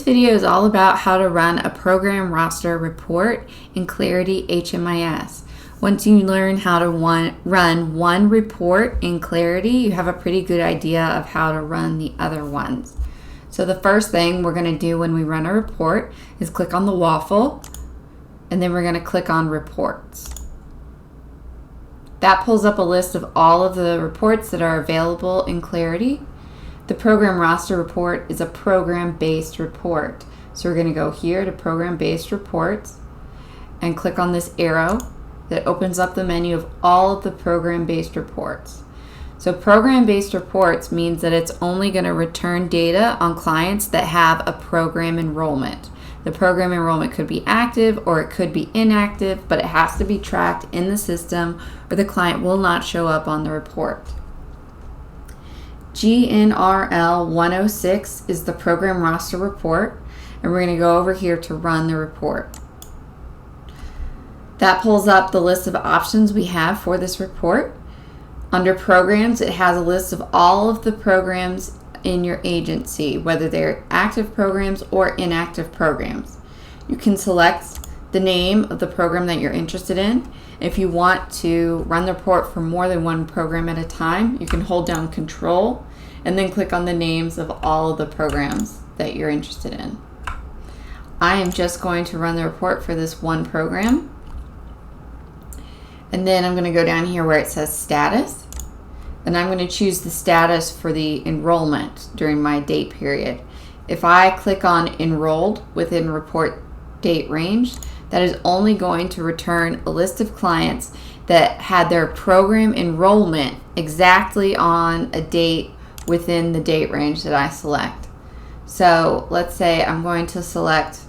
video is all about how to run a program roster report in Clarity HMIS. Once you learn how to run one report in Clarity, you have a pretty good idea of how to run the other ones. So the first thing we're going to do when we run a report is click on the waffle, and then we're going to click on Reports. That pulls up a list of all of the reports that are available in Clarity. The program roster report is a program-based report. So we're going to go here to program-based reports and click on this arrow that opens up the menu of all of the program-based reports. So program-based reports means that it's only going to return data on clients that have a program enrollment. The program enrollment could be active or it could be inactive, but it has to be tracked in the system or the client will not show up on the report. GNRL-106 is the program roster report, and we're going to go over here to run the report. That pulls up the list of options we have for this report. Under programs, it has a list of all of the programs in your agency, whether they're active programs or inactive programs. You can select the name of the program that you're interested in. If you want to run the report for more than one program at a time, you can hold down Control and then click on the names of all of the programs that you're interested in. I am just going to run the report for this one program. And then I'm going to go down here where it says Status. And I'm going to choose the status for the enrollment during my date period. If I click on Enrolled within report date range, that is only going to return a list of clients that had their program enrollment exactly on a date within the date range that I select. So let's say I'm going to select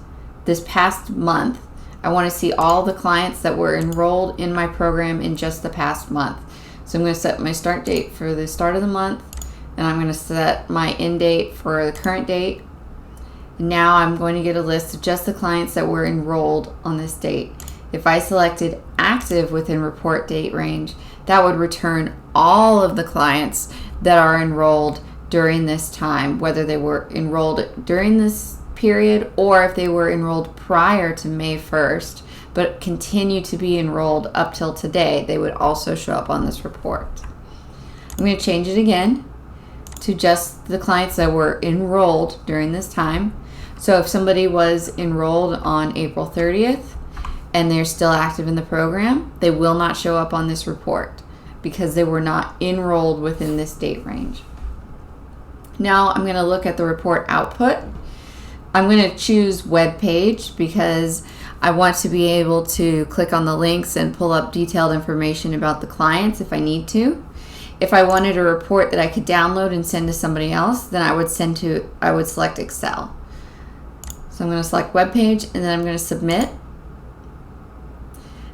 this past month. I want to see all the clients that were enrolled in my program in just the past month. So I'm going to set my start date for the start of the month, and I'm going to set my end date for the current date. Now I'm going to get a list of just the clients that were enrolled on this date. If I selected active within report date range, that would return all of the clients that are enrolled during this time, whether they were enrolled during this period or if they were enrolled prior to May 1st, but continue to be enrolled up till today, they would also show up on this report. I'm going to change it again to just the clients that were enrolled during this time. So if somebody was enrolled on April 30th and they're still active in the program, they will not show up on this report because they were not enrolled within this date range. Now I'm going to look at the report output. I'm going to choose web page because I want to be able to click on the links and pull up detailed information about the clients if I need to. If I wanted a report that I could download and send to somebody else, then I would select Excel. So I'm going to select web page and then I'm going to submit.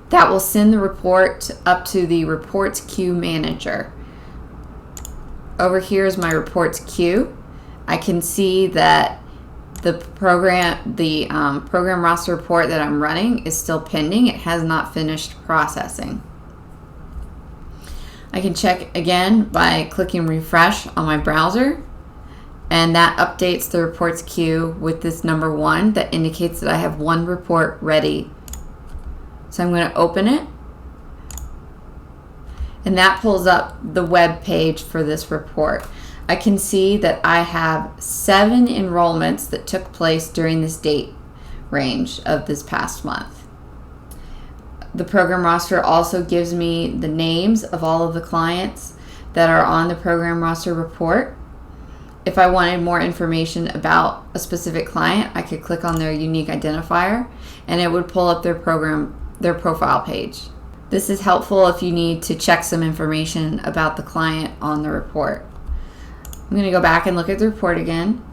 That will send the report up to the reports queue manager. Over here is my reports queue. I can see that the program roster report that I'm running is still pending. It has not finished processing. I can check again by clicking refresh on my browser, and that updates the reports queue with this number 1 that indicates that I have one report ready. So I'm going to open it, and that pulls up the web page for this report. I can see that I have 7 enrollments that took place during this date range of this past month. The program roster also gives me the names of all of the clients that are on the program roster report. If I wanted more information about a specific client, I could click on their unique identifier and it would pull up their profile page. This is helpful if you need to check some information about the client on the report. I'm going to go back and look at the report again.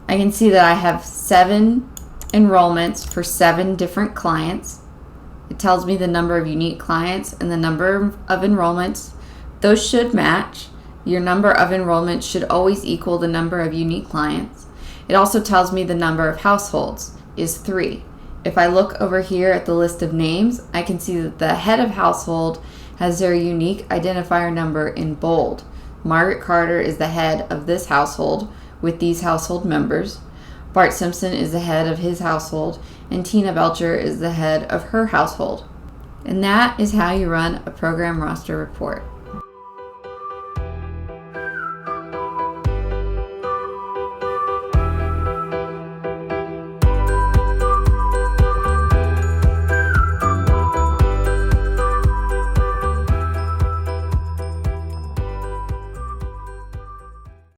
I can see that I have 7 enrollments for 7 different clients. It tells me the number of unique clients and the number of enrollments. Those should match. Your number of enrollments should always equal the number of unique clients. It also tells me the number of households is 3. If I look over here at the list of names, I can see that the head of household has their unique identifier number in bold. Margaret Carter is the head of this household with these household members. Bart Simpson is the head of his household, and Tina Belcher is the head of her household. And that is how you run a program roster report.